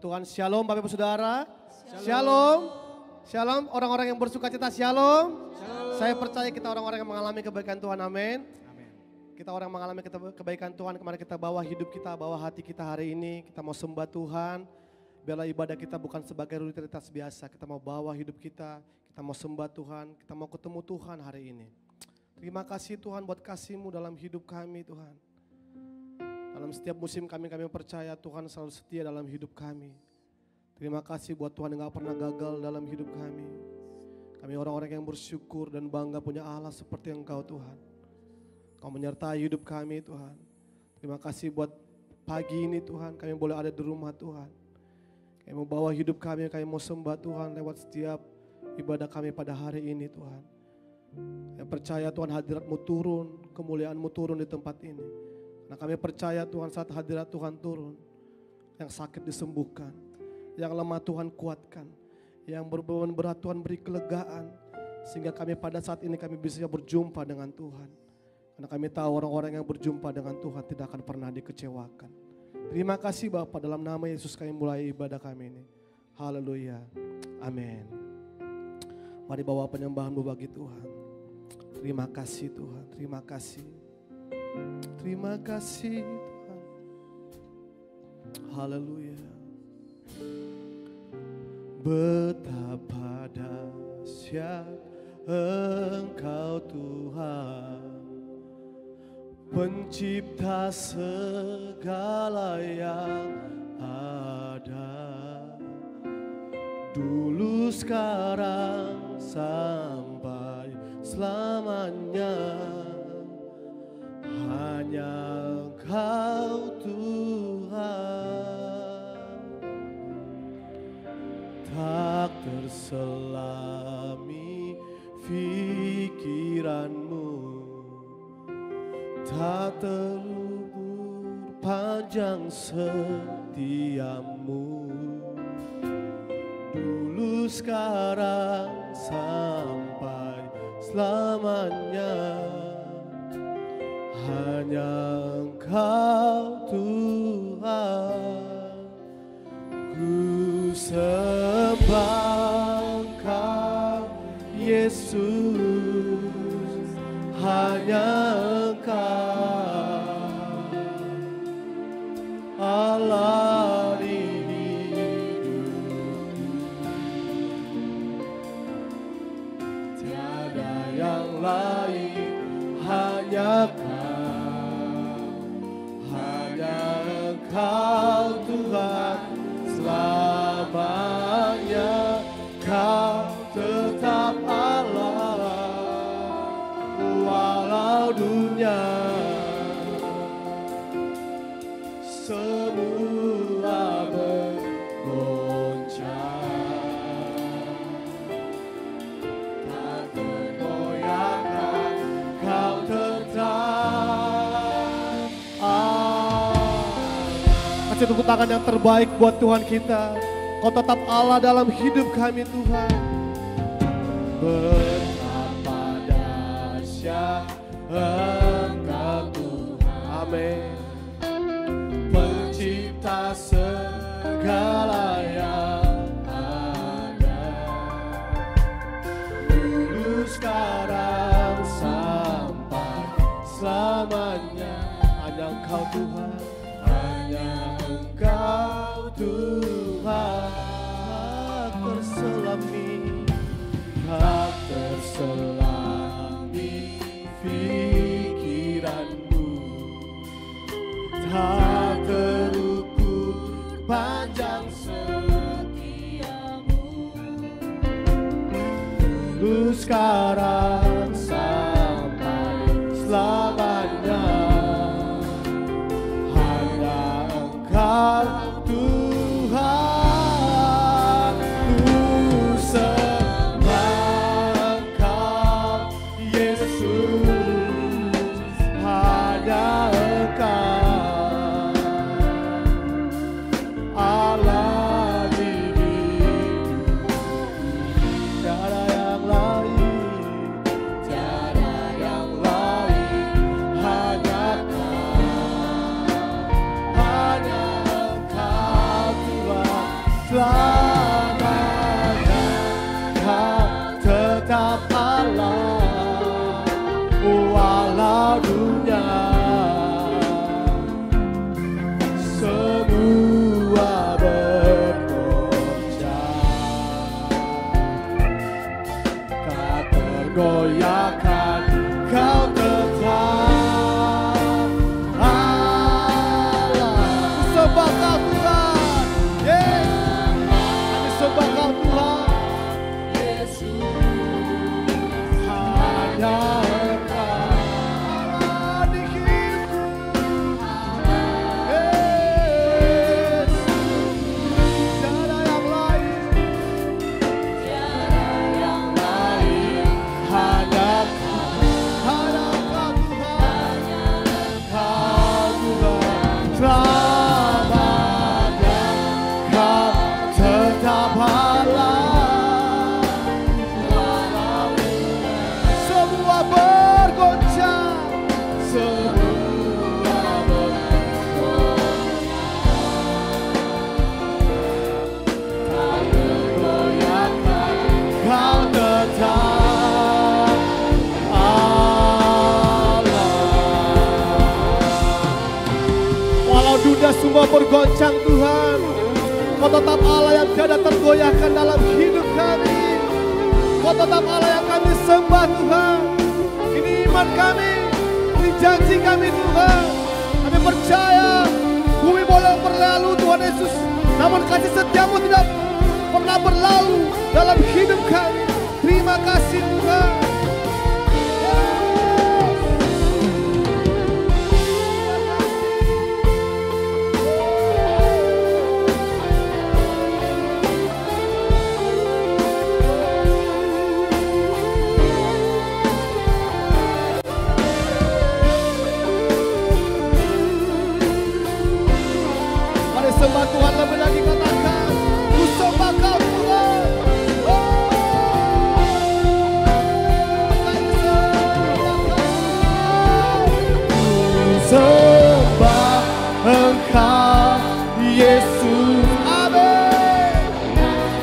Tuhan. Shalom Bapak Ibu Saudara. Shalom. Shalom orang-orang yang bersuka cita. Shalom. Saya percaya kita orang-orang yang mengalami kebaikan Tuhan. Amin. Kita orang mengalami kebaikan Tuhan. Kemarin kita bawa hidup kita, bawa hati kita hari ini. Kita mau sembah Tuhan. Biarlah ibadah kita bukan sebagai rutinitas biasa. Kita mau bawa hidup kita. Kita mau sembah Tuhan. Kita mau ketemu Tuhan hari ini. Terima kasih Tuhan buat kasih-Mu dalam hidup kami Tuhan. Dalam setiap musim kami percaya Tuhan selalu setia dalam hidup kami. Terima kasih buat Tuhan yang gak pernah gagal dalam hidup kami. Kami orang-orang yang bersyukur dan bangga punya Allah seperti Engkau Tuhan. Kau menyertai hidup kami Tuhan. Terima kasih buat pagi ini Tuhan kami boleh ada di rumah Tuhan. Kami mau bawa hidup kami mau sembah Tuhan lewat setiap ibadah kami pada hari ini Tuhan. Yang percaya Tuhan hadirat-Mu turun, kemuliaan-Mu turun di tempat ini. Nah kami percaya Tuhan saat hadirat Tuhan turun, yang sakit disembuhkan, yang lemah Tuhan kuatkan, yang berbeban berat Tuhan beri kelegaan, sehingga kami pada saat ini kami bisa berjumpa dengan Tuhan. Karena kami tahu orang-orang yang berjumpa dengan Tuhan tidak akan pernah dikecewakan. Terima kasih Bapa, dalam nama Yesus kami mulai ibadah kami ini. Haleluya, amin. Mari bawa penyembahan bagi Tuhan. Terima kasih Tuhan, terima kasih. Terima kasih Tuhan. Haleluya. Betapa dahsyat Engkau Tuhan, pencipta segala yang ada, dulu sekarang sampai selamanya. Hanya Engkau Tuhan, tak terselami pikiran-Mu, tak terlubur panjang setia-Mu, dulu sekarang sampai selamanya. Hanya Engkau Tuhan, ku sembah Engkau Yesus, hanya Engkau Allah di hidupku, tiada yang lain, hanya Kau Tuhan selamanya, Kau tetap Allah walau dunia semua bergoncang, tak tergoyahkan, Kau tetap Kasih tepuk tangan yang terbaik buat Tuhan kita. Kau tetap Allah dalam hidup kami Tuhan. Betapa dahsyat Engkau Tuhan. Amin. Pencipta segala yang ada, dulu sekarang sampai selamanya. Hanya Engkau Tuhan, hanya Engkau Tuhan, tak terselami, tak terselami pikiran-Mu, tak terukur panjang setia-Mu, dulu sekarang sampai selamanya. Engkau Tuhan, ku sembah Engkau Yesus, hanya Engkau Allah di hidupku, tiada yang lain, tetap Allah, walau dunia semua bergoncang, tak tergoyahkan, Kau tetap Allah. Sembah Kau Tuhan, kami sembah Kau Tuhan. Hanya Engkau Allah di hidupku. Tiada yang lain, hanya Kau Tuhan, Kau Tuhan. Selamanya Kau tetap Allah. Semua bergoncang, semua bergoyahkan, Kau tetap Allah. Walau dunia semua bergoncang Tuhan, Kau tetap Allah yang tiada tergoyahkan dalam hidup kami. Kau tetap Allah yang kami sembah Tuhan. Ini iman kami, ini janji kami Tuhan. Kami percaya bumi boleh berlalu Tuhan Yesus, namun kasih setiamu tidak pernah berlalu dalam hidup kami. Terima kasih Tuhan. Mari sembah Tuhan lebih lagi, katakan, ku sembah Kau Tuhan. Ku sembah Engkau Yesus. Amin.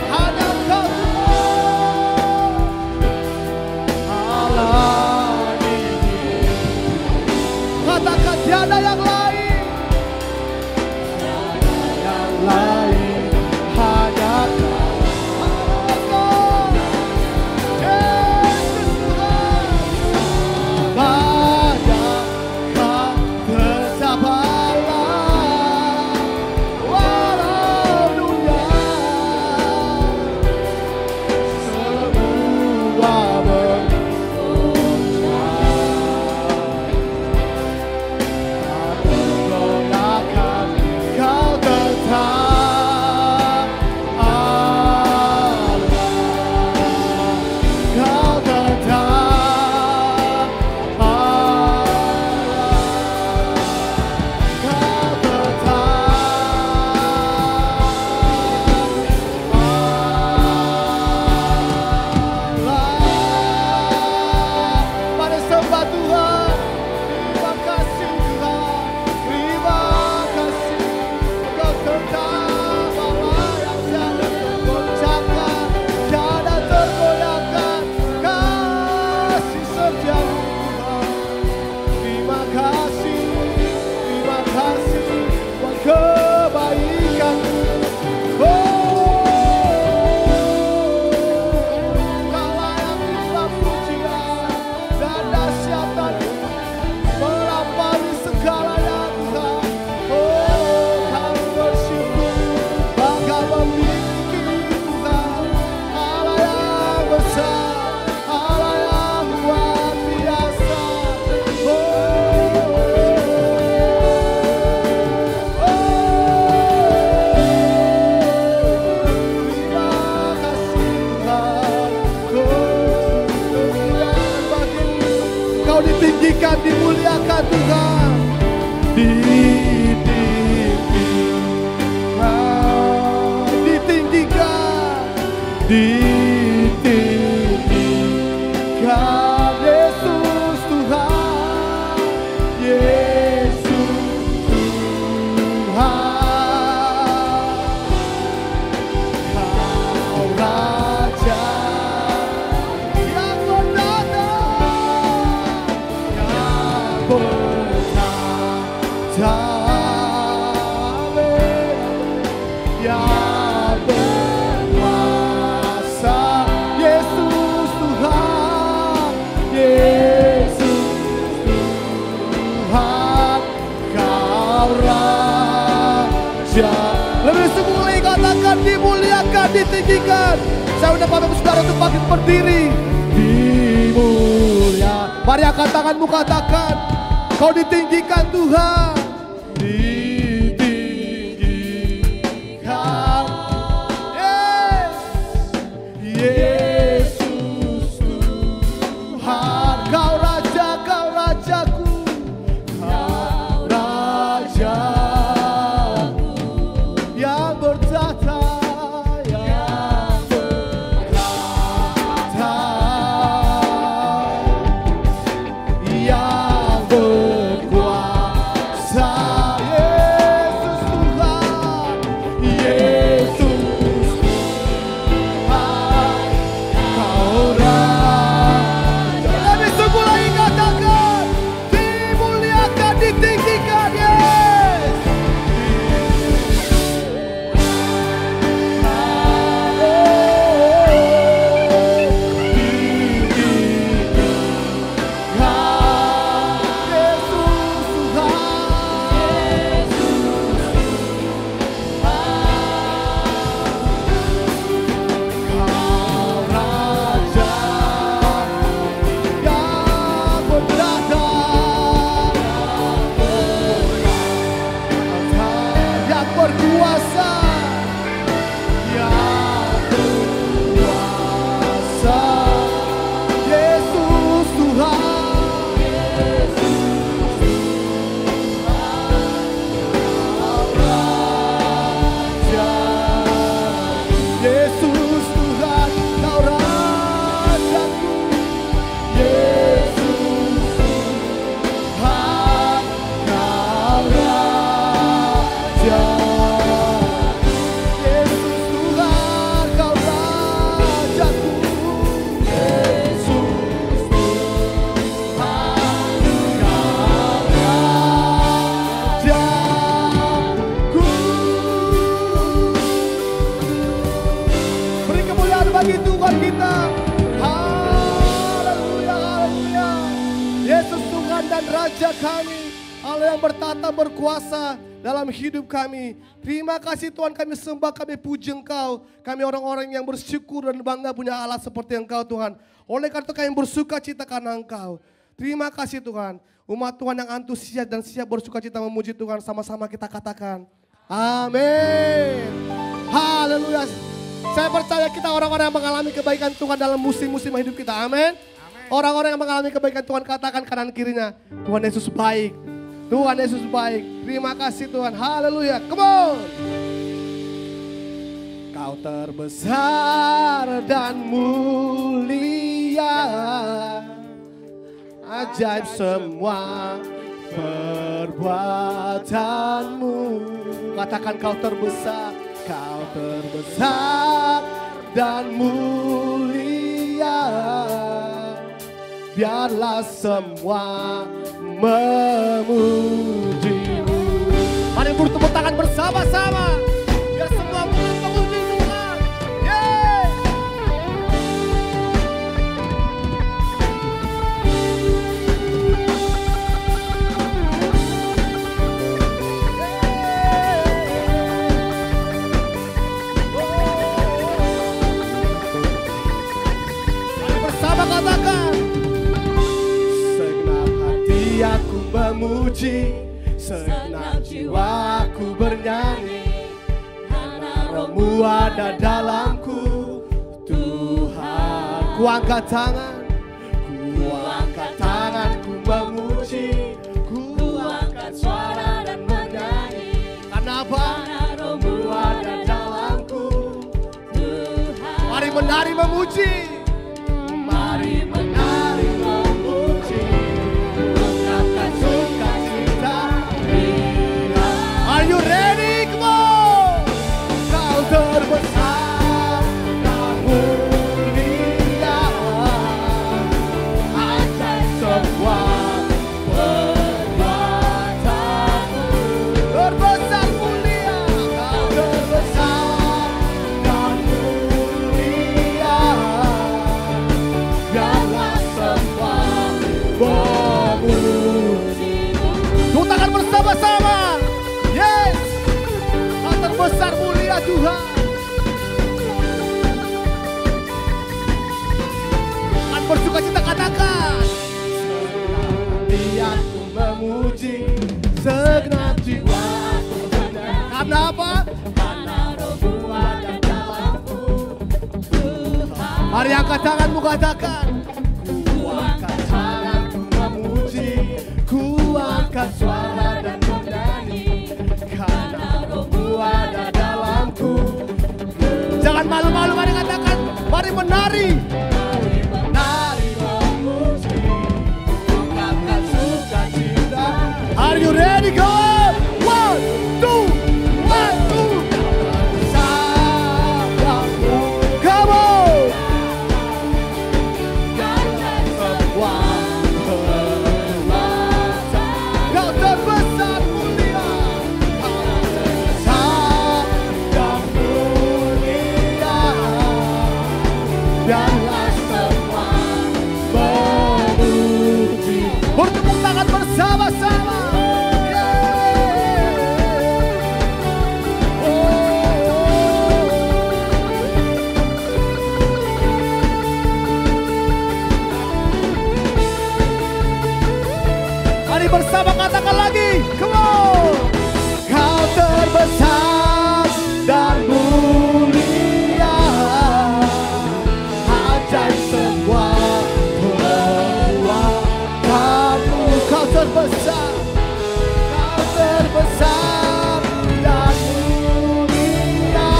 Hanya Kau Tuhan, Allah di hidupku. Katakan tiada yang lain, lain hanya Kau, Yesus Tuhan. Banyak Kau tetap Allah, walau dunia semua bergoncang, tak tergoyahkan, Kau tetap Allah. Kau tetap Allah. Kau tetap Allah. Mari sembah Tuhan. Terima kasih Tuhan. Terima kasih. Kau tetap Allah yang tiada tergoncangkan, tiada tergoyahkan. Kasih setiamu Tuhan. Terima kasih buat kebaikan-Mu. Kau layak disembah pujian dan dahsyat-Mu melampaui segalanya Tuhan. Kami bersyukur Bangga memiliki Tuhan, Allah yang besar, Allah yang luar biasa. Terima kasih Tuhan. Kemuliaan bagi-Mu. Kau ditinggikan, dimuliakan Tuhan. Ditinggikan, ditinggikan Yesus Tuhan, Yesus Tuhan. Kau Raja, ya anda Bapak Ibu Saudara untuk bangkit berdiri. Dimulia. Mari angkat tanganmu, katakan, kau ditinggikan Tuhan. Ditinggikan. Yesus Tuhan. Kau Raja, kau Rajaku. Kau Rajaku yang bertata. Raja kami, Allah yang bertata berkuasa dalam hidup kami. Terima kasih Tuhan, kami sembah, kami puji Engkau. Kami orang-orang yang bersyukur dan bangga punya Allah seperti Engkau Tuhan. Oleh karena itu kami bersuka cita karena Engkau. Terima kasih Tuhan. Umat Tuhan yang antusias dan siap bersuka cita memuji Tuhan, sama-sama kita katakan amin. Haleluya. Saya percaya kita orang-orang yang mengalami kebaikan Tuhan dalam musim-musim hidup kita. Amin. Orang-orang yang mengalami kebaikan Tuhan, katakan kanan kirinya, Tuhan Yesus baik. Tuhan Yesus baik. Terima kasih Tuhan. Haleluya. Come on. Kau terbesar dan mulia, ajaib semua perbuatanmu. Katakan kau terbesar. Kau terbesar dan mulia, biarlah semua memujimu. Mari bertepuk tangan bersama-sama, biar semua memuji Tuhan. Yeay. Mari bersama katakan, aku memuji, segenap jiwaku bernyanyi, karena Roh-Mu ada dalamku, Tuhan. Ku angkat tangan, ku memuji, ku angkat suara dan menyanyi. Karena apa? Karena Roh-Mu ada dalamku, Tuhan. Mari menari memuji, mari menari memuji. Are you ready? Come on! Kau terbesar dan mulia, ajaib semua perbuatanmu. Terbesar mulia, kau terbesar dan mulia, biarlah semua memujimu. Tepuk tangan bersama-sama. Yes, kau terbesar mulia Tuhan. bersuka cita katakan. Hatiku memuji, segenap jiwaku bernyanyi. Karena apa? Karena Roh-Mu ada dalamku. Mari angkat tanganmu katakan. Ku angkat tanganku memuji, ku angkat suara dan bernyanyi. Karena Roh-Mu ada dalamku. Jangan malu-malu, mari katakan. Mari menari. Mari menari memuji, ungkapkan sukacita. Are you ready, go? 1, 2, 1, 2. Sayangku, come on. Kau terbesar mulia. Sayang mulia. Biarlah semua memuji. Bertepuk tangan bersama-sama. Mari bersama katakan lagi. Come on. Kau terbesar dan mulia. Ajaib semua perbuatanmu. Kau terbesar. Kau terbesar dan mulia.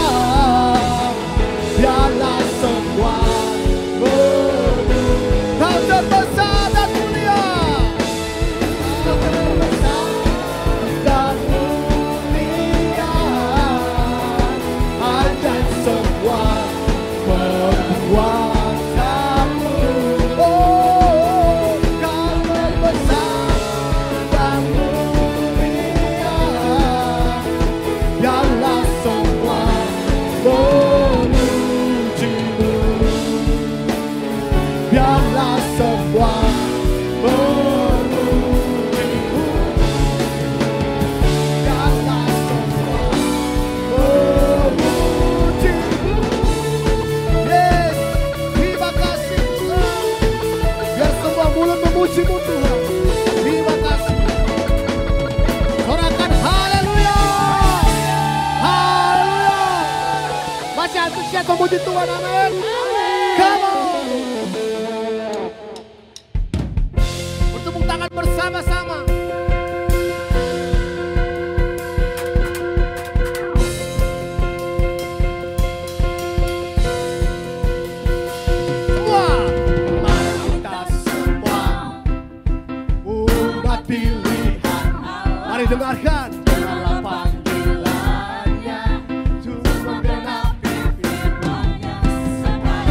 Biarlah semua memuji. Kau terbesar dan mulia. Kau terbesar dan mulia. Ajaib semua perbuatanmu. Oh, kau terbesar dan mulia. Biarlah semua memujimu. Biarlah semua memujimu. Biarlah semua memujimu. Yes, terima kasih Tuhan. Biar semua mulut memujimu Tuhan. Terima kasih. Sorakan haleluya. Haleluya. Masih antusias memuji Tuhan, amin. Come on. Bertepuk tangan bersama-sama. Semua. Mari kita semua umat pilihan. Mari dengarkan. Dengarlah panggilannya, untuk menggenapi firman-Nya. Sekarang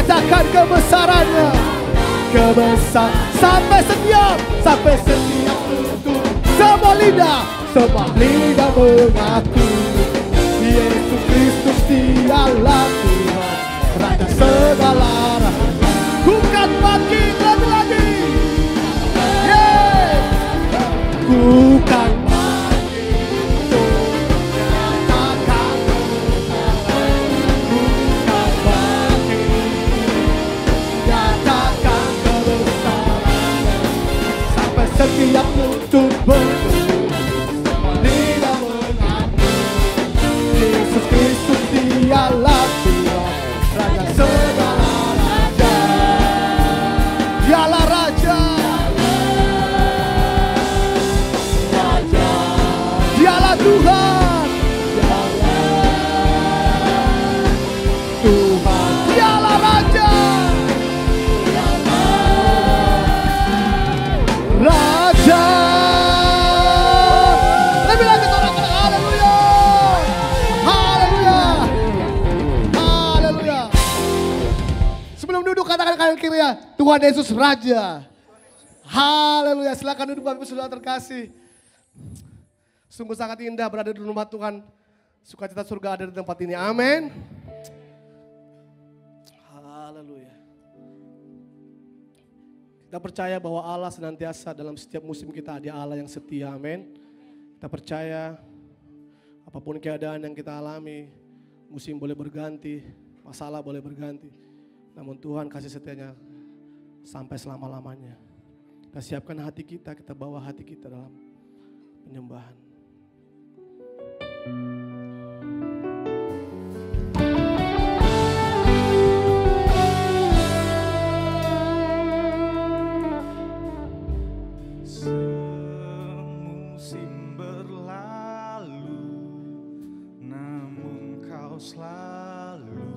Nyatakan kebesarannya. Kebesar sampai setiap tutur. Semua lidah mengaku Yesus Kristus dialah Tuhan, Raja segala raja. Bukan bangkit lagi. Yeah. Bukan setiap tutur berseru, lidah mengaku Yesus Kristus dialah Tuhan, Raja segala raja. Dialah Raja, dialah Tuhan, Tuhan, dialah Raja. Raja, lebih lagi orang-orang, haleluya, haleluya, haleluya. Sebelum duduk katakan kanan kiri ya, Tuhan Yesus Raja. Haleluya, silakan duduk Bapak Ibu Saudara terkasih. Sungguh sangat indah berada di rumah Tuhan. Sukacita surga ada di tempat ini, amin. Haleluya. Kita percaya bahwa Allah senantiasa dalam setiap musim kita ada Allah yang setia, amin. Kita percaya apapun keadaan yang kita alami, musim boleh berganti, masalah boleh berganti. Namun Tuhan kasih setianya sampai selama-lamanya. Kita siapkan hati kita bawa hati kita dalam penyembahan. Semusim berlalu, namun Kau selalu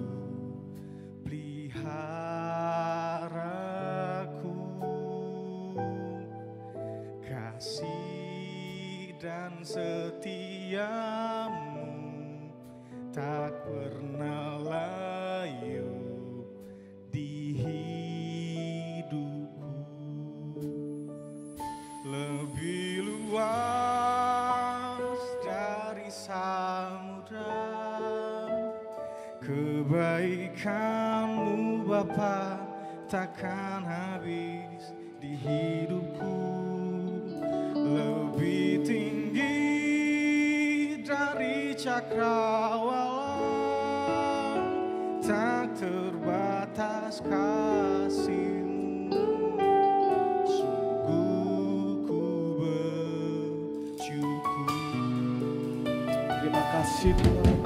peliharaku. Kasih dan setiamu tak pernah layu di hidupku. Lebih luas dari samudra kebaikan-Mu Bapa takkan habis di hidupku. Lebih tinggi dari cakrawala, tak terbatas kasih-Mu. Sungguh ku bersyukur. Terima kasih Tuhan.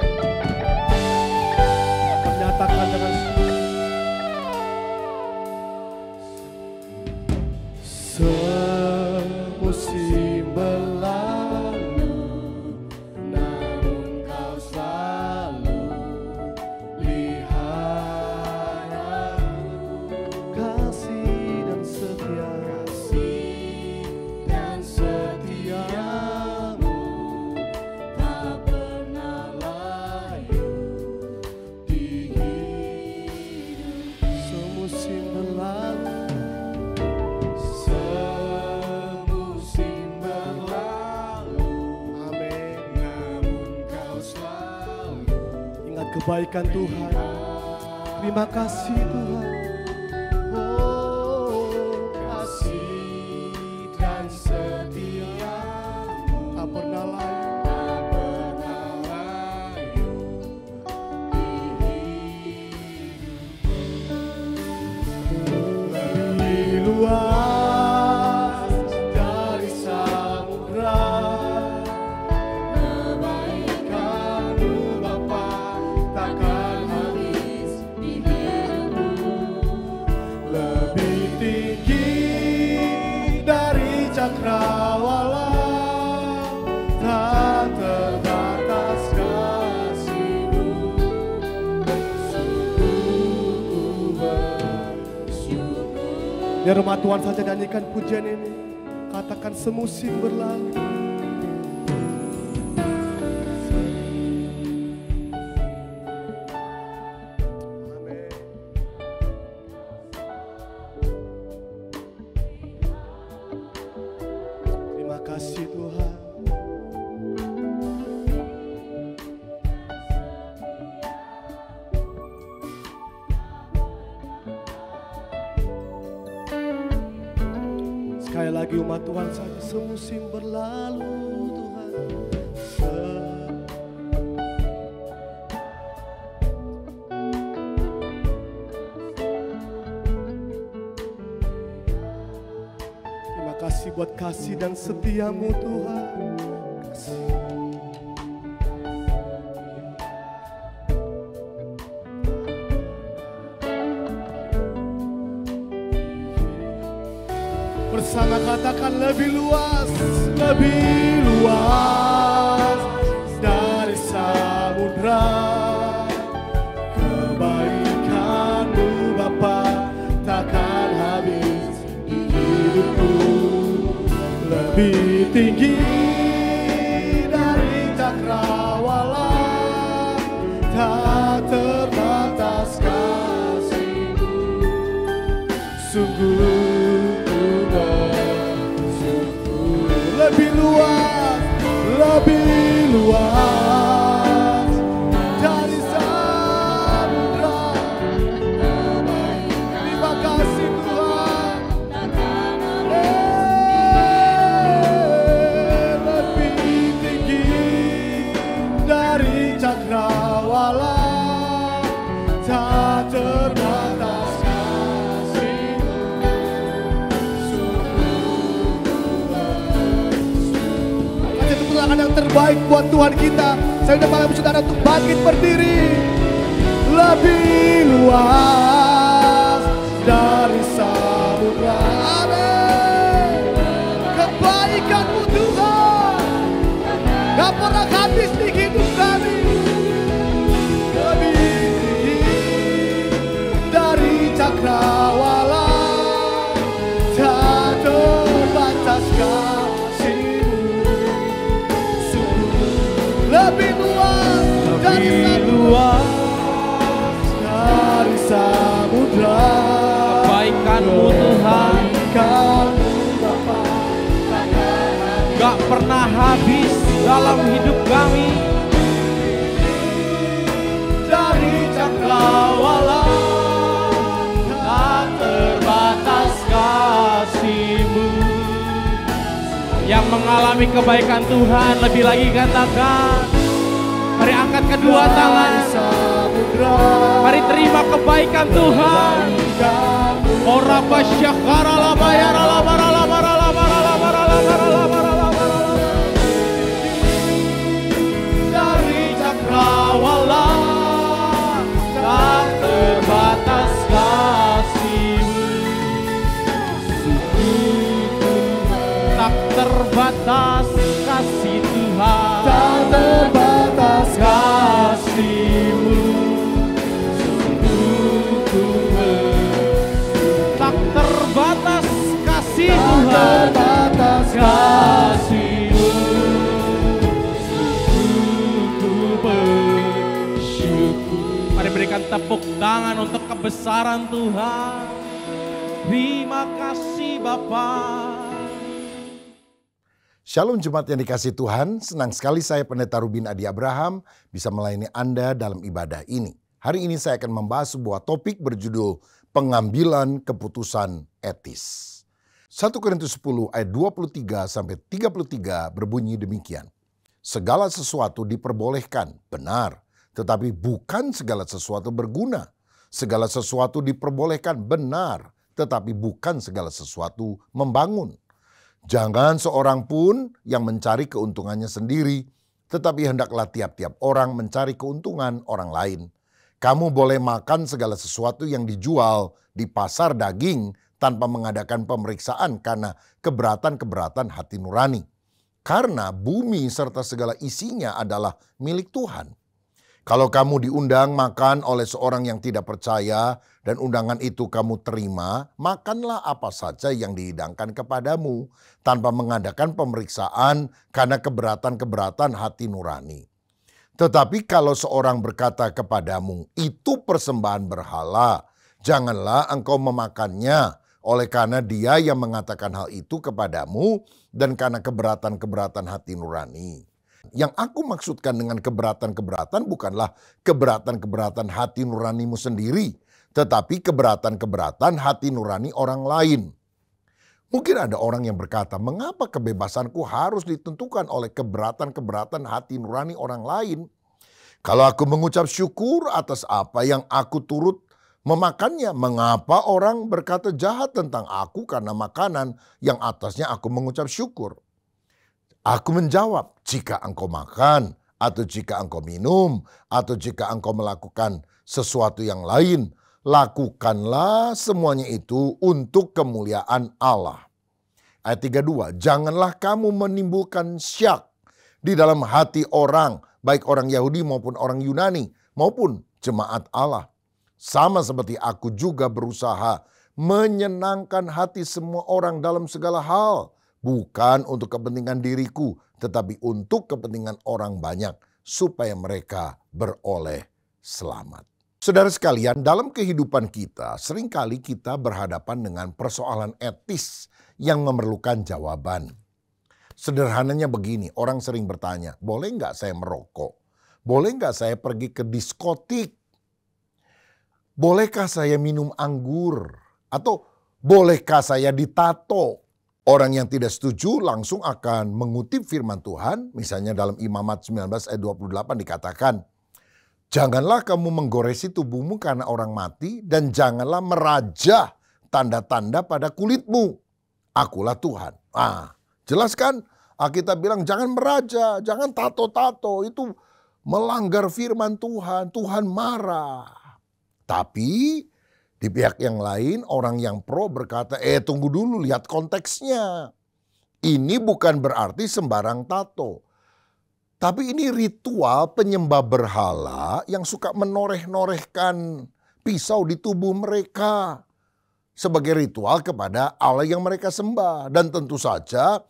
Kami nyatakan dengan semusim berlalu, namun Kau selalu pelihara. Kasih dan setia-Mu tak pernah layu di hidup. Semusim berlalu, amin. Namun Kau selalu Ingat kebaikan Tuhan. Terima kasih Tuhan. Oh, kasih dan setia-Mu tak pernah layu. tak pernah layu di hidupku. Lebih luas dari samudra, kebaikan-Mu Bapa takkan habis di hidupku. Lebih tinggi dari cakrawala, tak terbatas kasih-Mu. Sungguh ku bersyukur. Di rumah Tuhan saja nyanyikan pujian ini. Katakan semusim berlalu. Amin. kasih Tuhan. Sekali lagi umat Tuhan, saja semusim berlalu Tuhan. Terima kasih buat kasih dan setiamu Tuhan. Kasih. Bersama katakan lebih luas dari samudra. Kebaikan-Mu Bapa takkan habis di hidupku. Lebih tinggi dari cakrawala, tak terbatas kasih-Mu. Sungguh lebih luas dari samudra. Terima kasih Tuhan. Lebih tinggi dari cakrawala, tak terbatas kasih-Mu. Yang terbaik buat Tuhan kita. Saya udah malam saudara untuk bangkit berdiri. Lebih luas dari samudra. Amin. Kebaikan-Mu Tuhan gak pernah habis di hidup kami. Lebih tinggi dari cakrawala, tak terbatas kasih-Mu. Lebih luas dari samudra. Kebaikan-Mu Tuhan gak pernah habis dalam hidup kami. Dari cakrawala, Tak terbatas kasih-Mu. Yang mengalami kebaikan Tuhan lebih lagi katakan, mari angkat kedua tangan, mari terima kebaikan Tuhan. Ora basyakara la bayara la bara la bara la bara la bara la bara la bara la bara la. Dari cakrawala, tak terbatas kasih-Mu. Tak terbatas kasih Tuhan, tak terbatas kasih-Mu. Tak terbatas kasih Tuhan, terbatas kasih-Mu. Ku bersyukur. Mari berikan tepuk tangan untuk kebesaran Tuhan. Terima kasih Bapa. Shalom jemaat yang dikasihi Tuhan, senang sekali saya Pendeta Rubin Adi Abraham bisa melayani Anda dalam ibadah ini. Hari ini saya akan membahas sebuah topik berjudul pengambilan keputusan etis. 1 Korintus 10 ayat 23-33 berbunyi demikian. Segala sesuatu diperbolehkan, benar, tetapi bukan segala sesuatu berguna. Segala sesuatu diperbolehkan, benar, tetapi bukan segala sesuatu membangun. Jangan seorang pun yang mencari keuntungannya sendiri, tetapi hendaklah tiap-tiap orang mencari keuntungan orang lain. Kamu boleh makan segala sesuatu yang dijual di pasar daging tanpa mengadakan pemeriksaan karena keberatan-keberatan hati nurani. Karena bumi serta segala isinya adalah milik Tuhan. Kalau kamu diundang makan oleh seorang yang tidak percaya dan undangan itu kamu terima, makanlah apa saja yang dihidangkan kepadamu tanpa mengadakan pemeriksaan karena keberatan-keberatan hati nurani. Tetapi kalau seorang berkata kepadamu, itu persembahan berhala, janganlah engkau memakannya. Oleh karena dia yang mengatakan hal itu kepadamu dan karena keberatan-keberatan hati nurani. Yang aku maksudkan dengan keberatan-keberatan bukanlah keberatan-keberatan hati nuranimu sendiri, tetapi keberatan-keberatan hati nurani orang lain. Mungkin ada orang yang berkata, mengapa kebebasanku harus ditentukan oleh keberatan-keberatan hati nurani orang lain? Kalau aku mengucap syukur atas apa yang aku turut memakannya, mengapa orang berkata jahat tentang aku karena makanan yang atasnya aku mengucap syukur? Aku menjawab, jika engkau makan, atau jika engkau minum, atau jika engkau melakukan sesuatu yang lain, lakukanlah semuanya itu untuk kemuliaan Allah. Ayat 32, janganlah kamu menimbulkan syak di dalam hati orang, baik orang Yahudi maupun orang Yunani, maupun jemaat Allah. Sama seperti aku juga berusaha menyenangkan hati semua orang dalam segala hal. Bukan untuk kepentingan diriku, tetapi untuk kepentingan orang banyak, supaya mereka beroleh selamat. Saudara sekalian, dalam kehidupan kita, seringkali kita berhadapan dengan persoalan etis yang memerlukan jawaban. Sederhananya begini, orang sering bertanya, boleh nggak saya merokok? Boleh nggak saya pergi ke diskotik? Bolehkah saya minum anggur? Atau bolehkah saya ditato? Orang yang tidak setuju langsung akan mengutip firman Tuhan, misalnya dalam Imamat 19 ayat 28 dikatakan, janganlah kamu menggoresi tubuhmu karena orang mati, dan janganlah merajah tanda-tanda pada kulitmu. Akulah Tuhan. Jelas kan? Kita bilang jangan meraja, jangan tato-tato, itu melanggar firman Tuhan, Tuhan marah. Tapi di pihak yang lain orang yang pro berkata, tunggu dulu, lihat konteksnya. Ini bukan berarti sembarang tato. Tapi ini ritual penyembah berhala yang suka menoreh-norehkan pisau di tubuh mereka. Sebagai ritual kepada Allah yang mereka sembah. Dan tentu saja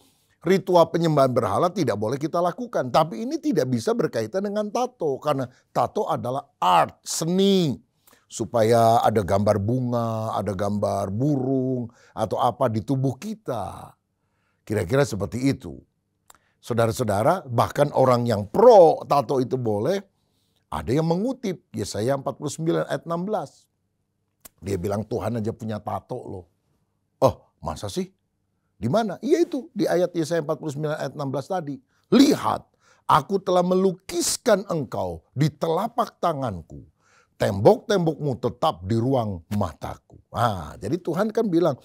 ritual penyembahan berhala tidak boleh kita lakukan. Tapi ini tidak bisa berkaitan dengan tato. Karena tato adalah art, seni. Supaya ada gambar bunga, ada gambar burung, atau apa di tubuh kita. Kira-kira seperti itu. Saudara-saudara, bahkan orang yang pro tato itu boleh, ada yang mengutip Yesaya 49 ayat 16. Dia bilang Tuhan aja punya tato loh. Oh, masa sih? Di mana? Iya itu, di ayat Yesaya 49 ayat 16 tadi. Lihat, aku telah melukiskan engkau di telapak tanganku. Tembok-tembokmu tetap di ruang mataku. Jadi Tuhan kan bilang,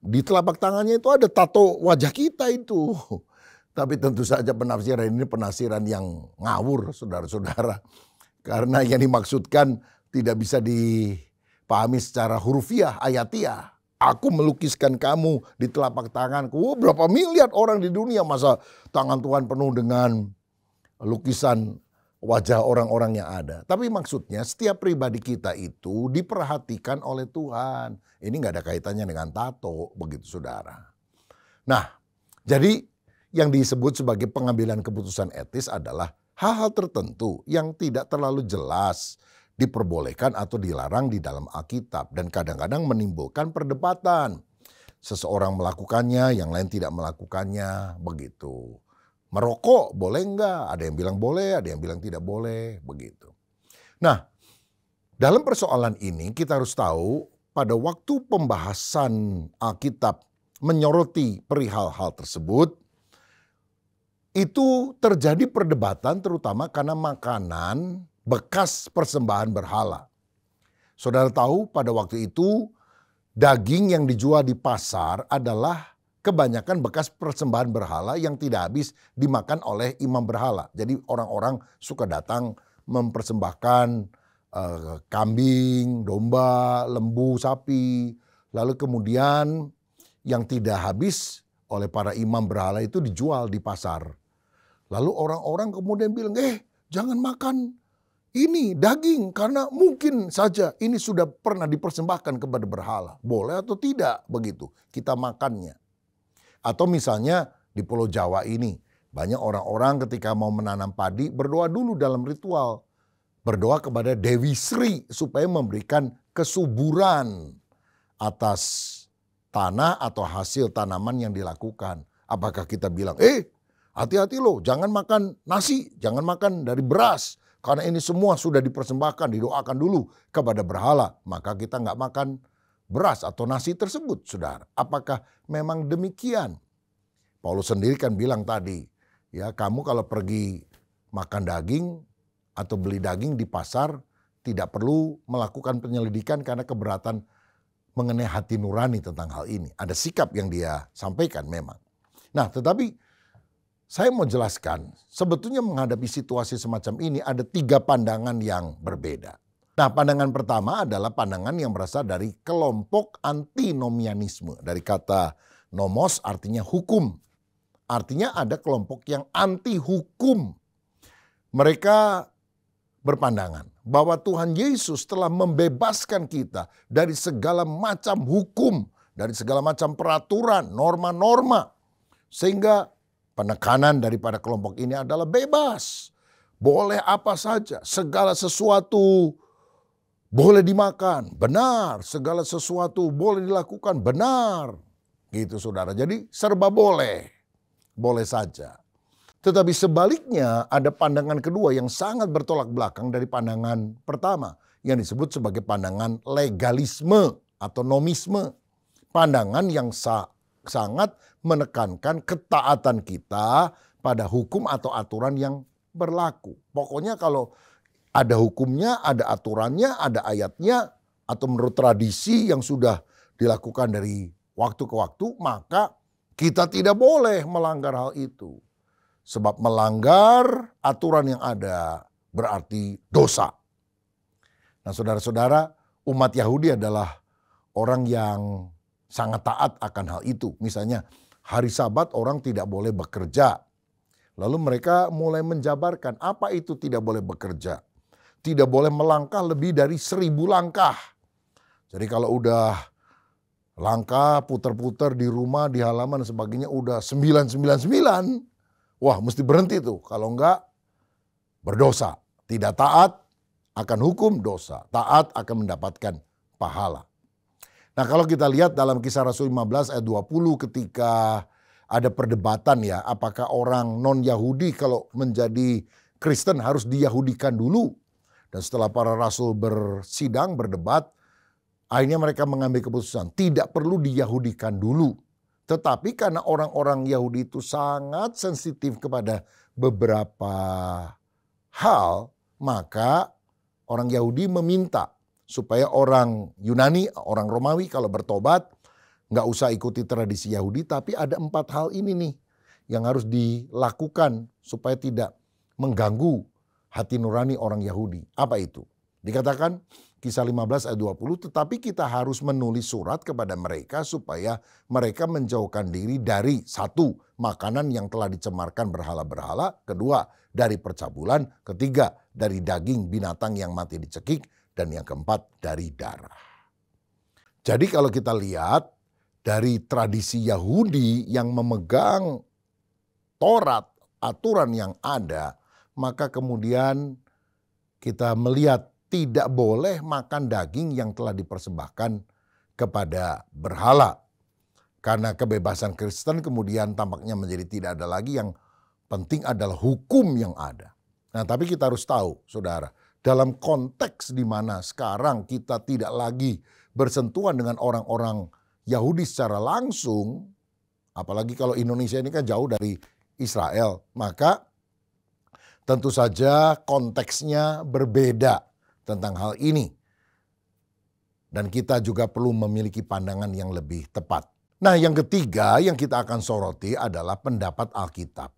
di telapak tangannya itu ada tato wajah kita itu. Tapi tentu saja penafsiran ini penafsiran yang ngawur, saudara-saudara. Karena yang dimaksudkan tidak bisa dipahami secara hurufiah, ayatiah. Aku melukiskan kamu di telapak tanganku. Berapa miliar orang di dunia, masa tangan Tuhan penuh dengan lukisan wajah orang-orang yang ada. Tapi maksudnya setiap pribadi kita itu diperhatikan oleh Tuhan. Ini gak ada kaitannya dengan tato, begitu saudara. Nah, jadi yang disebut sebagai pengambilan keputusan etis adalah hal-hal tertentu yang tidak terlalu jelas diperbolehkan atau dilarang di dalam Alkitab. Dan kadang-kadang menimbulkan perdebatan. Seseorang melakukannya, yang lain tidak melakukannya, begitu. Merokok boleh enggak? Ada yang bilang boleh, ada yang bilang tidak boleh, begitu. Nah, dalam persoalan ini kita harus tahu pada waktu pembahasan Alkitab menyoroti perihal hal tersebut, itu terjadi perdebatan terutama karena makanan bekas persembahan berhala. Saudara tahu pada waktu itu daging yang dijual di pasar adalah kebanyakan bekas persembahan berhala yang tidak habis dimakan oleh imam berhala. Jadi orang-orang suka datang mempersembahkan kambing, domba, lembu, sapi. Lalu kemudian yang tidak habis oleh para imam berhala itu dijual di pasar. Lalu orang-orang kemudian bilang, jangan makan ini daging karena mungkin saja ini sudah pernah dipersembahkan kepada berhala. Boleh atau tidak begitu kita makannya. Atau misalnya di Pulau Jawa ini, banyak orang-orang ketika mau menanam padi berdoa dulu dalam ritual. Berdoa kepada Dewi Sri supaya memberikan kesuburan atas tanah atau hasil tanaman yang dilakukan. Apakah kita bilang, hati-hati loh, jangan makan nasi, jangan makan dari beras. Karena ini semua sudah dipersembahkan, didoakan dulu kepada berhala. Maka kita nggak makan beras atau nasi tersebut, saudara. Apakah memang demikian? Paulus sendiri kan bilang tadi, ya kamu kalau pergi makan daging atau beli daging di pasar, tidak perlu melakukan penyelidikan karena keberatan mengenai hati nurani tentang hal ini. Ada sikap yang dia sampaikan memang. Nah, tetapi saya mau jelaskan, sebetulnya menghadapi situasi semacam ini ada 3 pandangan yang berbeda. Nah, pandangan pertama adalah pandangan yang berasal dari kelompok antinomianisme. Dari kata nomos artinya hukum. Artinya ada kelompok yang anti hukum. Mereka berpandangan bahwa Tuhan Yesus telah membebaskan kita dari segala macam hukum, dari segala macam peraturan, norma-norma. Sehingga penekanan daripada kelompok ini adalah bebas. Boleh apa saja, segala sesuatu boleh dimakan, benar. Segala sesuatu boleh dilakukan, benar. Gitu saudara, jadi serba boleh. Boleh saja. Tetapi sebaliknya ada pandangan kedua yang sangat bertolak belakang dari pandangan pertama. Yang disebut sebagai pandangan legalisme atau nomisme. Pandangan yang sangat menekankan ketaatan kita pada hukum atau aturan yang berlaku. Pokoknya kalau ada hukumnya, ada aturannya, ada ayatnya, atau menurut tradisi yang sudah dilakukan dari waktu ke waktu, maka kita tidak boleh melanggar hal itu. Sebab melanggar aturan yang ada berarti dosa. Nah saudara-saudara, umat Yahudi adalah orang yang sangat taat akan hal itu. Misalnya hari Sabat orang tidak boleh bekerja. Lalu mereka mulai menjabarkan apa itu tidak boleh bekerja. Tidak boleh melangkah lebih dari 1000 langkah. Jadi kalau udah langkah putar-putar di rumah, di halaman dan sebagainya udah 999, wah mesti berhenti tuh. Kalau enggak berdosa. Tidak taat akan hukum dosa. Taat akan mendapatkan pahala. Nah kalau kita lihat dalam Kisah Rasul 15 ayat 20 ketika ada perdebatan ya. Apakah orang non-Yahudi kalau menjadi Kristen harus diyahudikan dulu. Dan setelah para rasul bersidang, berdebat, akhirnya mereka mengambil keputusan tidak perlu diyahudikan dulu. Tetapi karena orang-orang Yahudi itu sangat sensitif kepada beberapa hal, maka orang Yahudi meminta supaya orang Yunani, orang Romawi kalau bertobat, nggak usah ikuti tradisi Yahudi, tapi ada 4 hal ini nih yang harus dilakukan supaya tidak mengganggu hati nurani orang Yahudi. Apa itu? Dikatakan Kisah 15 ayat 20, tetapi kita harus menulis surat kepada mereka supaya mereka menjauhkan diri dari 1, makanan yang telah dicemarkan berhala-berhala, 2, dari percabulan, 3, dari daging binatang yang mati dicekik, dan yang 4, dari darah. Jadi kalau kita lihat dari tradisi Yahudi yang memegang Taurat, aturan yang ada, maka kemudian kita melihat tidak boleh makan daging yang telah dipersembahkan kepada berhala. Karena kebebasan Kristen kemudian tampaknya menjadi tidak ada lagi, yang penting adalah hukum yang ada. Nah tapi kita harus tahu saudara, dalam konteks di mana sekarang kita tidak lagi bersentuhan dengan orang-orang Yahudi secara langsung, apalagi kalau Indonesia ini kan jauh dari Israel, maka tentu saja konteksnya berbeda tentang hal ini. Dan kita juga perlu memiliki pandangan yang lebih tepat. Nah yang ketiga yang kita akan soroti adalah pendapat Alkitab.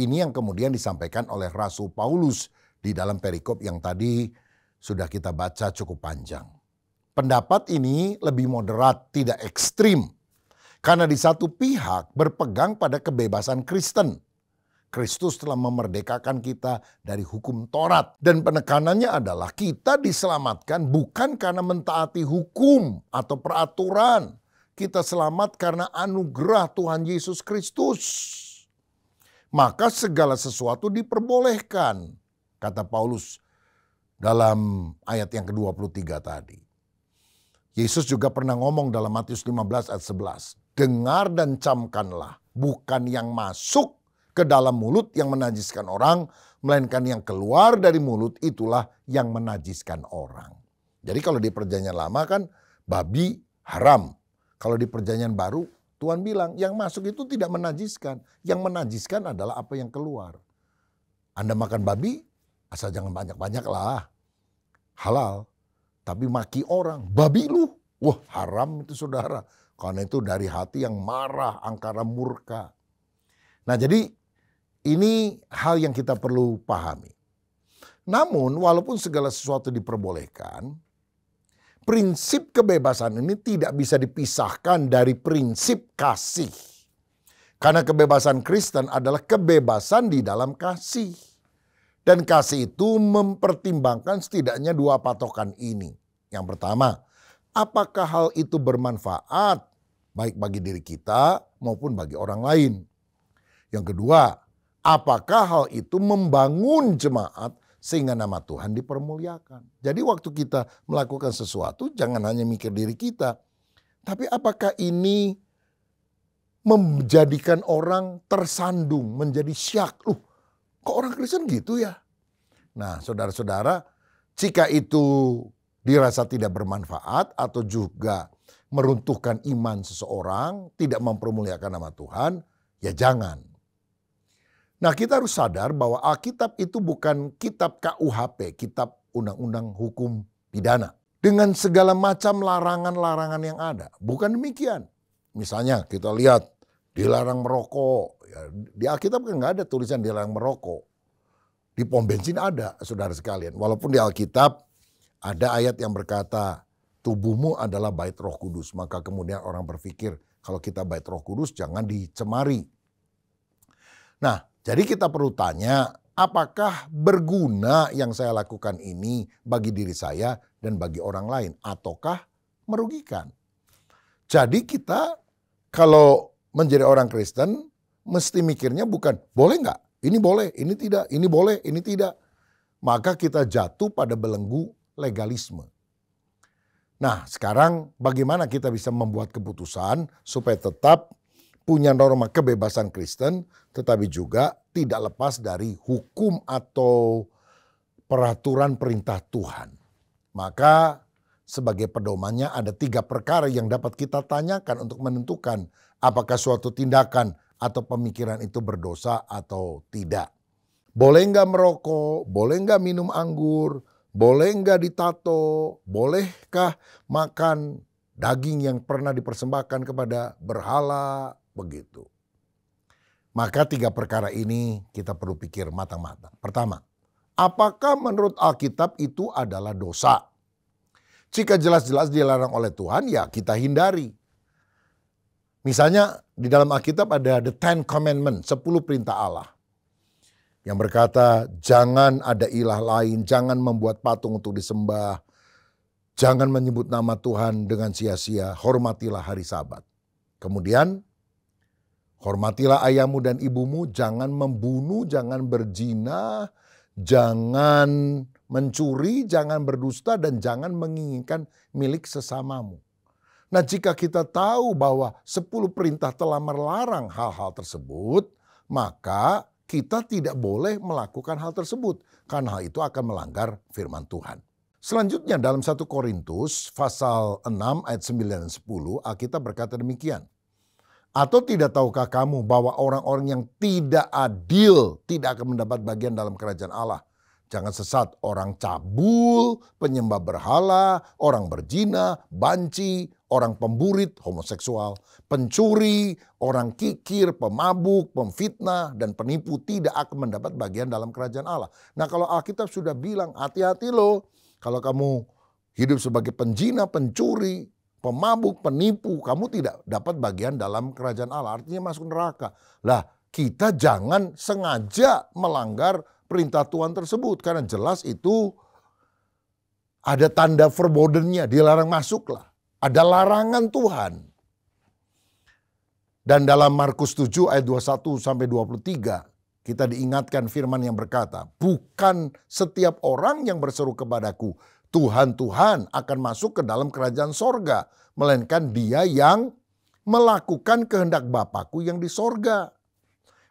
Ini yang kemudian disampaikan oleh Rasul Paulus di dalam perikop yang tadi sudah kita baca cukup panjang. Pendapat ini lebih moderat, tidak ekstrim. Karena di satu pihak berpegang pada kebebasan Kristen. Kristus telah memerdekakan kita dari hukum Taurat. Dan penekanannya adalah kita diselamatkan bukan karena mentaati hukum atau peraturan. Kita selamat karena anugerah Tuhan Yesus Kristus. Maka segala sesuatu diperbolehkan, kata Paulus dalam ayat yang ke-23 tadi. Yesus juga pernah ngomong dalam Matius 15 ayat 11. Dengar dan camkanlah, bukan yang masuk ke dalam mulut yang menajiskan orang, melainkan yang keluar dari mulut itulah yang menajiskan orang. Jadi kalau di perjanjian lama kan babi haram. Kalau di perjanjian baru Tuhan bilang yang masuk itu tidak menajiskan. Yang menajiskan adalah apa yang keluar. Anda makan babi, asal jangan banyak-banyak lah. Halal. Tapi maki orang, babi lu. Wah haram itu saudara. Karena itu dari hati yang marah, angkara murka. Nah jadi ini hal yang kita perlu pahami. Namun walaupun segala sesuatu diperbolehkan, prinsip kebebasan ini tidak bisa dipisahkan dari prinsip kasih. Karena kebebasan Kristen adalah kebebasan di dalam kasih. Dan kasih itu mempertimbangkan setidaknya dua patokan ini. Yang pertama, apakah hal itu bermanfaat baik bagi diri kita maupun bagi orang lain. Yang kedua, apakah hal itu membangun jemaat sehingga nama Tuhan dipermuliakan. Jadi waktu kita melakukan sesuatu jangan hanya mikir diri kita. Tapi apakah ini menjadikan orang tersandung, menjadi syak. Kok orang Kristen gitu ya? Nah saudara-saudara, jika itu dirasa tidak bermanfaat atau juga meruntuhkan iman seseorang, tidak mempermuliakan nama Tuhan, ya jangan. Nah kita harus sadar bahwa Alkitab itu bukan kitab KUHP, kitab undang-undang hukum pidana. Dengan segala macam larangan-larangan yang ada. Bukan demikian. Misalnya kita lihat dilarang merokok. Ya, di Alkitab kan nggak ada tulisan dilarang merokok. Di pom bensin ada saudara sekalian. Walaupun di Alkitab ada ayat yang berkata tubuhmu adalah bait Roh Kudus. Maka kemudian orang berpikir kalau kita bait Roh Kudus jangan dicemari. Nah jadi kita perlu tanya, apakah berguna yang saya lakukan ini bagi diri saya dan bagi orang lain? Ataukah merugikan? Jadi kita kalau menjadi orang Kristen mesti mikirnya bukan boleh nggak? Ini boleh, ini tidak, ini boleh, ini tidak. Maka kita jatuh pada belenggu legalisme. Nah sekarang bagaimana kita bisa membuat keputusan supaya tetap punya norma kebebasan Kristen, tetapi juga tidak lepas dari hukum atau peraturan perintah Tuhan. Maka sebagai pedomannya ada 3 perkara yang dapat kita tanyakan untuk menentukan apakah suatu tindakan atau pemikiran itu berdosa atau tidak. Boleh nggak merokok, boleh nggak minum anggur, boleh nggak ditato, bolehkah makan daging yang pernah dipersembahkan kepada berhala, begitu. Maka 3 perkara ini kita perlu pikir matang-matang. Pertama, apakah menurut Alkitab itu adalah dosa? Jika jelas-jelas dilarang oleh Tuhan, ya kita hindari. Misalnya di dalam Alkitab ada the 10 commandments, 10 perintah Allah. Yang berkata jangan ada ilah lain, jangan membuat patung untuk disembah, jangan menyebut nama Tuhan dengan sia-sia, hormatilah hari Sabat. Kemudian hormatilah ayahmu dan ibumu, jangan membunuh, jangan berzina, jangan mencuri, jangan berdusta, dan jangan menginginkan milik sesamamu. Nah jika kita tahu bahwa 10 perintah telah melarang hal-hal tersebut, maka kita tidak boleh melakukan hal tersebut. Karena hal itu akan melanggar firman Tuhan. Selanjutnya dalam 1 Korintus pasal 6 ayat 9 dan 10, Alkitab berkata demikian. Atau tidak tahukah kamu bahwa orang-orang yang tidak adil tidak akan mendapat bagian dalam kerajaan Allah? Jangan sesat, orang cabul, penyembah berhala, orang berzina, banci, orang pemburit, homoseksual, pencuri, orang kikir, pemabuk, pemfitnah, dan penipu tidak akan mendapat bagian dalam kerajaan Allah. Nah kalau Alkitab sudah bilang hati-hati loh, kalau kamu hidup sebagai penjina, pencuri, pemabuk, penipu, kamu tidak dapat bagian dalam kerajaan Allah. Artinya masuk neraka. Lah kita jangan sengaja melanggar perintah Tuhan tersebut. Karena jelas itu ada tanda forbidden-nya, dilarang masuk lah. Ada larangan Tuhan. Dan dalam Markus 7 ayat 21 sampai 23 kita diingatkan firman yang berkata, bukan setiap orang yang berseru kepadaku, Tuhan-Tuhan akan masuk ke dalam kerajaan sorga. Melainkan dia yang melakukan kehendak Bapakku yang di sorga.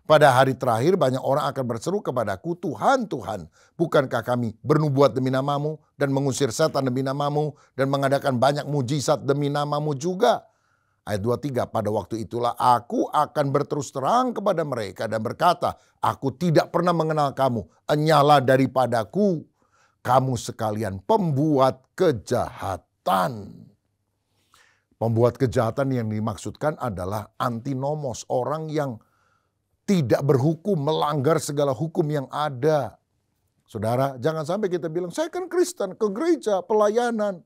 Pada hari terakhir banyak orang akan berseru kepadaku, Tuhan, Tuhan, bukankah kami bernubuat demi namamu dan mengusir setan demi namamu dan mengadakan banyak mujizat demi namamu juga? Ayat 23, pada waktu itulah aku akan berterus terang kepada mereka dan berkata, aku tidak pernah mengenal kamu, enyahlah daripadaku, kamu sekalian pembuat kejahatan. Pembuat kejahatan yang dimaksudkan adalah antinomos, orang yang tidak berhukum, melanggar segala hukum yang ada. Saudara, jangan sampai kita bilang, saya kan Kristen, ke gereja, pelayanan.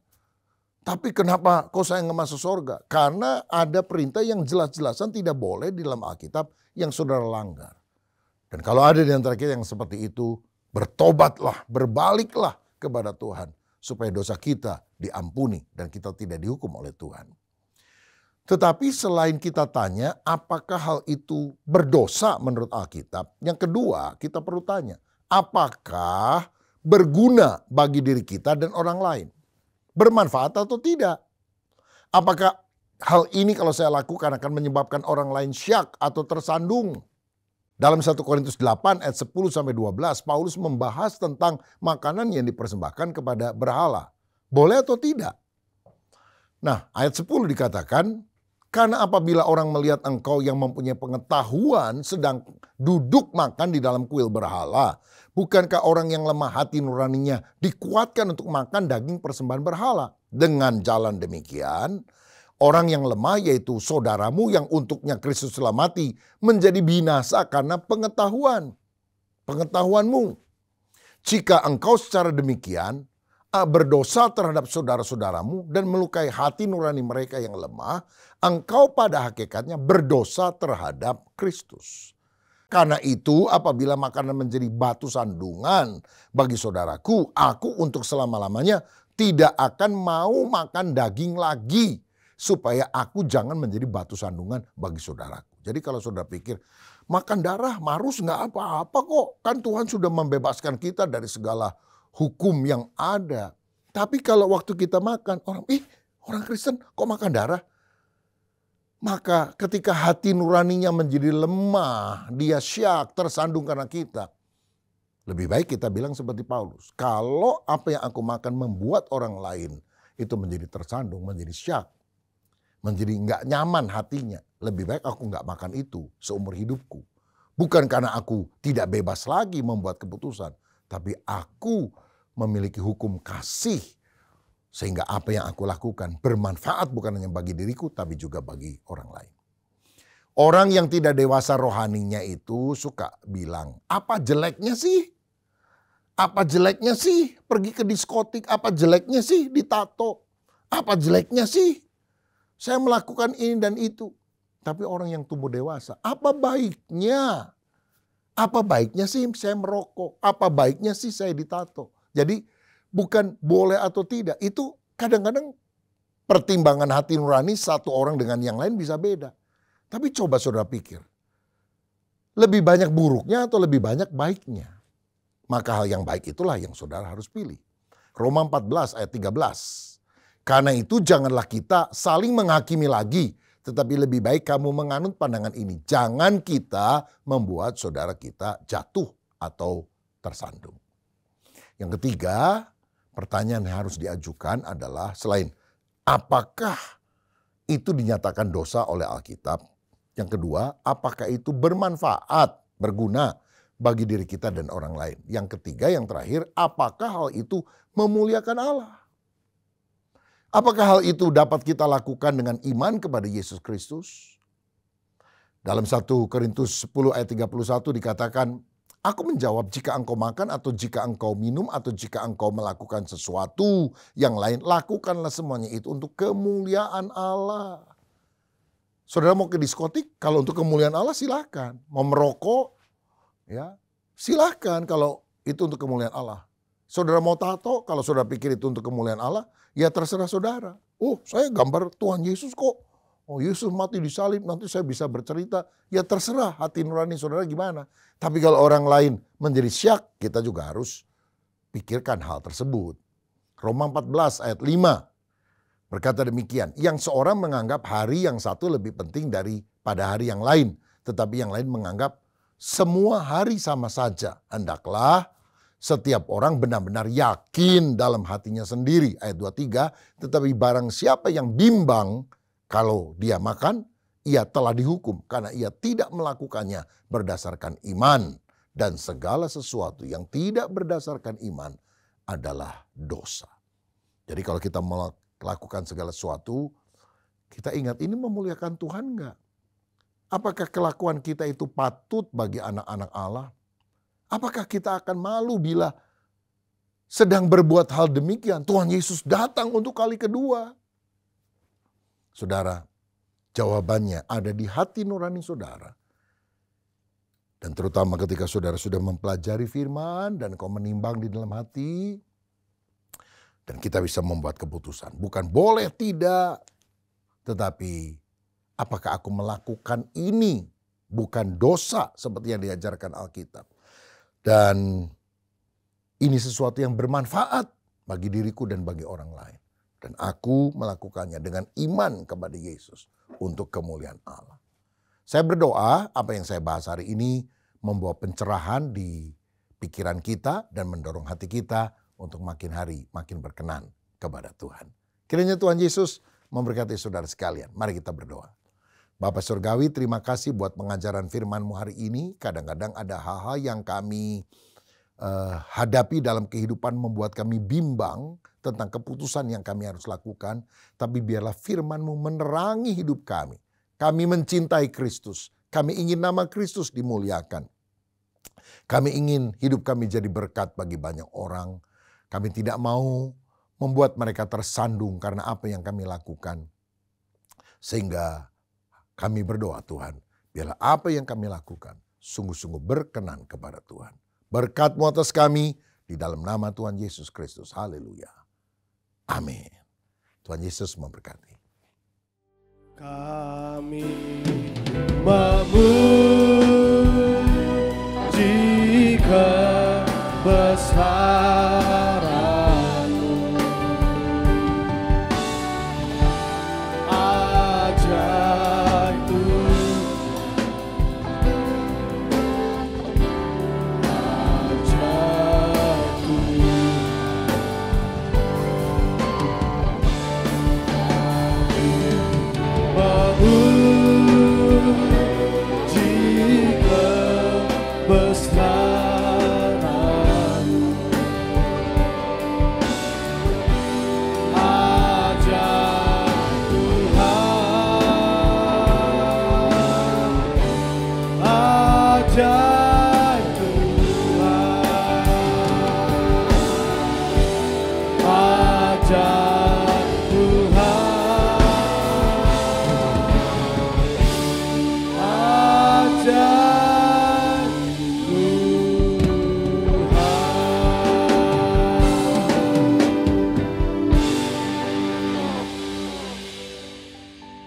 Tapi kenapa kok saya nggak masuk surga? Karena ada perintah yang jelas-jelasan tidak boleh di dalam Alkitab yang saudara langgar. Dan kalau ada di antara kita yang seperti itu, bertobatlah, berbaliklah kepada Tuhan. Supaya dosa kita diampuni dan kita tidak dihukum oleh Tuhan. Tetapi selain kita tanya apakah hal itu berdosa menurut Alkitab, yang kedua kita perlu tanya apakah berguna bagi diri kita dan orang lain? Bermanfaat atau tidak? Apakah hal ini kalau saya lakukan akan menyebabkan orang lain syak atau tersandung? Dalam 1 Korintus 8 ayat 10-12 Paulus membahas tentang makanan yang dipersembahkan kepada berhala. Boleh atau tidak? Nah ayat 10 dikatakan, karena apabila orang melihat engkau yang mempunyai pengetahuan sedang duduk makan di dalam kuil berhala, bukankah orang yang lemah hati nuraninya dikuatkan untuk makan daging persembahan berhala? Dengan jalan demikian, orang yang lemah yaitu saudaramu yang untuknya Kristus telah mati menjadi binasa karena pengetahuanmu. Jika engkau secara demikian berdosa terhadap saudara-saudaramu dan melukai hati nurani mereka yang lemah, engkau pada hakikatnya berdosa terhadap Kristus. Karena itu apabila makanan menjadi batu sandungan bagi saudaraku, aku untuk selama-lamanya tidak akan mau makan daging lagi, supaya aku jangan menjadi batu sandungan bagi saudaraku. Jadi kalau saudara pikir, makan darah marus nggak apa-apa kok, kan Tuhan sudah membebaskan kita dari segala hukum yang ada. Tapi kalau waktu kita makan, orang Kristen kok makan darah? Maka ketika hati nuraninya menjadi lemah, dia syak, tersandung karena kita. Lebih baik kita bilang seperti Paulus, kalau apa yang aku makan membuat orang lain itu menjadi tersandung, menjadi syak, menjadi nggak nyaman hatinya. Lebih baik aku nggak makan itu seumur hidupku. Bukan karena aku tidak bebas lagi membuat keputusan, tapi aku memiliki hukum kasih. Sehingga apa yang aku lakukan bermanfaat bukan hanya bagi diriku tapi juga bagi orang lain. Orang yang tidak dewasa rohaninya itu suka bilang, apa jeleknya sih? Apa jeleknya sih pergi ke diskotik? Apa jeleknya sih ditato? Apa jeleknya sih saya melakukan ini dan itu? Tapi orang yang tumbuh dewasa, apa baiknya? Apa baiknya sih saya merokok? Apa baiknya sih saya ditato? Jadi bukan boleh atau tidak. Itu kadang-kadang pertimbangan hati nurani satu orang dengan yang lain bisa beda. Tapi coba saudara pikir. Lebih banyak buruknya atau lebih banyak baiknya? Maka hal yang baik itulah yang saudara harus pilih. Roma 14 ayat 13. Karena itu janganlah kita saling menghakimi lagi. Tetapi lebih baik kamu menganut pandangan ini. Jangan kita membuat saudara kita jatuh atau tersandung. Yang ketiga, pertanyaan yang harus diajukan adalah selain apakah itu dinyatakan dosa oleh Alkitab? Yang kedua, apakah itu bermanfaat, berguna bagi diri kita dan orang lain? Yang ketiga, yang terakhir, apakah hal itu memuliakan Allah? Apakah hal itu dapat kita lakukan dengan iman kepada Yesus Kristus? Dalam 1 Korintus 10 ayat 31 dikatakan, aku menjawab, jika engkau makan atau jika engkau minum atau jika engkau melakukan sesuatu yang lain, lakukanlah semuanya itu untuk kemuliaan Allah. Saudara mau ke diskotik, kalau untuk kemuliaan Allah silakan. Mau merokok, ya silakan kalau itu untuk kemuliaan Allah. Saudara mau tato, kalau saudara pikir itu untuk kemuliaan Allah, ya terserah saudara. Oh, saya gambar Tuhan Yesus kok. Oh, Yesus mati di salib, nanti saya bisa bercerita. Ya terserah hati nurani saudara gimana. Tapi kalau orang lain menjadi syak, kita juga harus pikirkan hal tersebut. Roma 14 ayat 5 berkata demikian. Yang seorang menganggap hari yang satu lebih penting daripada hari yang lain. Tetapi yang lain menganggap semua hari sama saja. Hendaklah setiap orang benar-benar yakin dalam hatinya sendiri. Ayat 23, tetapi barang siapa yang bimbang kalau dia makan, ia telah dihukum karena ia tidak melakukannya berdasarkan iman. Dan segala sesuatu yang tidak berdasarkan iman adalah dosa. Jadi kalau kita melakukan segala sesuatu, kita ingat ini memuliakan Tuhan enggak? Apakah kelakuan kita itu patut bagi anak-anak Allah? Apakah kita akan malu bila sedang berbuat hal demikian? Tuhan Yesus datang untuk kali kedua. Saudara, jawabannya ada di hati nurani saudara. Dan terutama ketika saudara sudah mempelajari firman dan kau menimbang di dalam hati. Dan kita bisa membuat keputusan. Bukan boleh tidak. Tetapi apakah aku melakukan ini? Bukan dosa seperti yang diajarkan Alkitab. Dan ini sesuatu yang bermanfaat bagi diriku dan bagi orang lain. Dan aku melakukannya dengan iman kepada Yesus untuk kemuliaan Allah. Saya berdoa apa yang saya bahas hari ini membawa pencerahan di pikiran kita dan mendorong hati kita untuk makin hari makin berkenan kepada Tuhan. Kiranya Tuhan Yesus memberkati saudara sekalian. Mari kita berdoa. Bapa Surgawi, terima kasih buat pengajaran firman-Mu hari ini. Kadang-kadang ada hal-hal yang kami hadapi dalam kehidupan membuat kami bimbang tentang keputusan yang kami harus lakukan. Tapi biarlah firman-Mu menerangi hidup kami. Kami mencintai Kristus. Kami ingin nama Kristus dimuliakan. Kami ingin hidup kami jadi berkat bagi banyak orang. Kami tidak mau membuat mereka tersandung karena apa yang kami lakukan. Sehingga kami berdoa Tuhan, biarlah apa yang kami lakukan sungguh-sungguh berkenan kepada Tuhan. Berkat-Mu atas kami di dalam nama Tuhan Yesus Kristus. Haleluya. Amin. Tuhan Yesus memberkati. Kami memuji kebesaran-Mu, ajaib-Mu,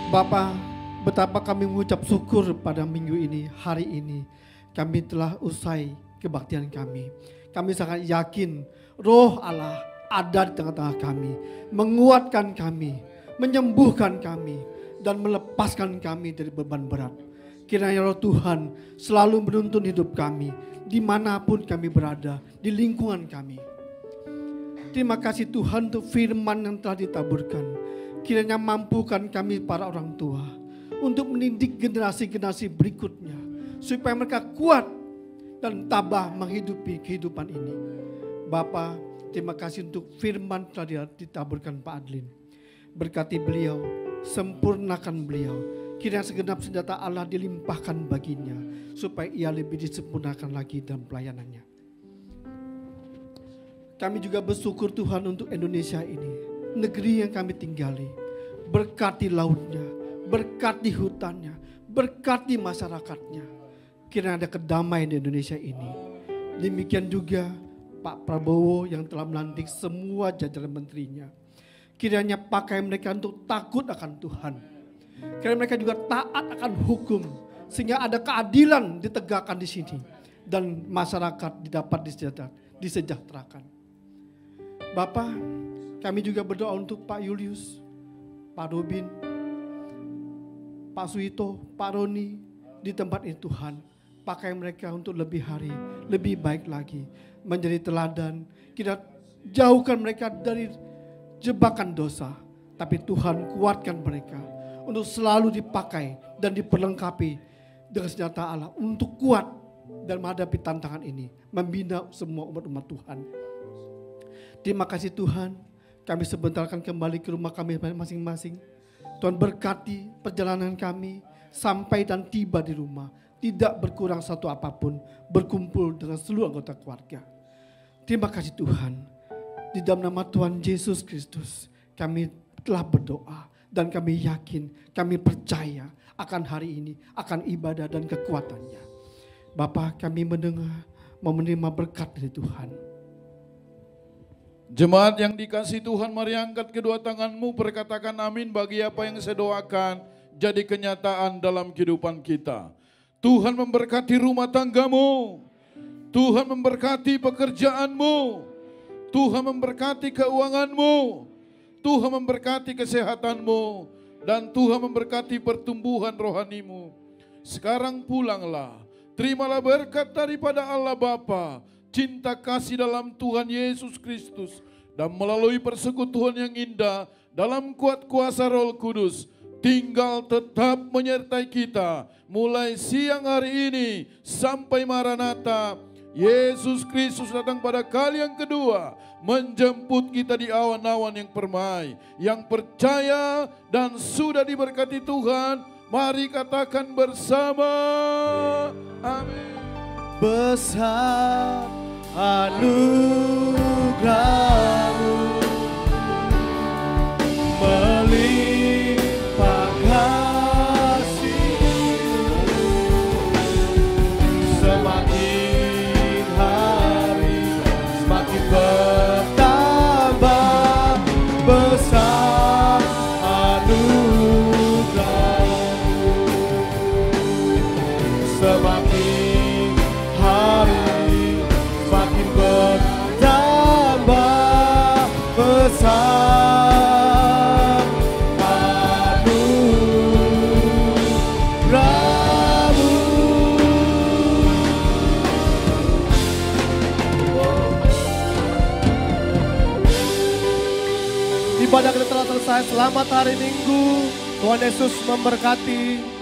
Bapa, betapa kami mengucap syukur pada minggu ini, hari ini. Kami telah usai kebaktian kami. Kami sangat yakin Roh Allah ada di tengah-tengah kami. Menguatkan kami, menyembuhkan kami, dan melepaskan kami dari beban berat. Kiranya Roh Tuhan selalu menuntun hidup kami, dimanapun kami berada, di lingkungan kami. Terima kasih Tuhan untuk firman yang telah ditaburkan. Kiranya mampukan kami para orang tua untuk mendidik generasi-generasi berikutnya. Supaya mereka kuat dan tabah menghidupi kehidupan ini. Bapa, terima kasih untuk firman telah ditaburkan Pak Adlin. Berkati beliau, sempurnakan beliau. Kiranya segenap senjata Allah dilimpahkan baginya. Supaya ia lebih disempurnakan lagi dalam pelayanannya. Kami juga bersyukur Tuhan untuk Indonesia ini. Negeri yang kami tinggali, berkati lautnya, berkati hutannya, berkati masyarakatnya. Kiranya ada kedamaian di Indonesia ini. Demikian juga Pak Prabowo yang telah melantik semua jajaran menterinya. Kiranya pakai mereka untuk takut akan Tuhan. Kiranya mereka juga taat akan hukum, sehingga ada keadilan ditegakkan di sini dan masyarakat dapat disejahterakan. Bapak, Kami juga berdoa untuk Pak Julius, Pak Robin, Pak Suito, Pak Roni di tempat ini Tuhan. Pakai mereka untuk lebih hari, lebih baik lagi. Menjadi teladan, kita jauhkan mereka dari jebakan dosa. Tapi Tuhan kuatkan mereka untuk selalu dipakai dan diperlengkapi dengan senjata Allah. Untuk kuat dan menghadapi tantangan ini. Membina semua umat-umat Tuhan. Terima kasih Tuhan, kami sebentar akan kembali ke rumah kami masing-masing. Tuhan berkati perjalanan kami sampai dan tiba di rumah. Tidak berkurang satu apapun, berkumpul dengan seluruh anggota keluarga. Terima kasih Tuhan. Di dalam nama Tuhan Yesus Kristus, kami telah berdoa dan kami yakin, kami percaya akan hari ini, akan ibadah dan kekuatannya. Bapa, kami mendengar, mau menerima berkat dari Tuhan. Jemaat yang dikasihi Tuhan, mari angkat kedua tanganmu, berkatakan amin bagi apa yang saya doakan jadi kenyataan dalam kehidupan kita. Tuhan memberkati rumah tanggamu, Tuhan memberkati pekerjaanmu, Tuhan memberkati keuanganmu, Tuhan memberkati kesehatanmu, dan Tuhan memberkati pertumbuhan rohanimu. Sekarang pulanglah, terimalah berkat daripada Allah Bapa, cinta kasih dalam Tuhan Yesus Kristus, dan melalui persekutuan yang indah dalam kuat kuasa Roh Kudus, tinggal tetap menyertai kita mulai siang hari ini sampai Maranatha. Yesus Kristus datang pada kali yang kedua, menjemput kita di awan-awan yang permai. Yang percaya dan sudah diberkati Tuhan, mari katakan bersama, amin. Besar anugerah-Mu, melimpah kasih-Mu, semakin hari semakin bertambah. Besar anugerah-Mu, semakin hari semakin bertambah. Besar anugerah-Mu. Ibadah kita telah selesai. Selamat hari Minggu. Tuhan Yesus memberkati.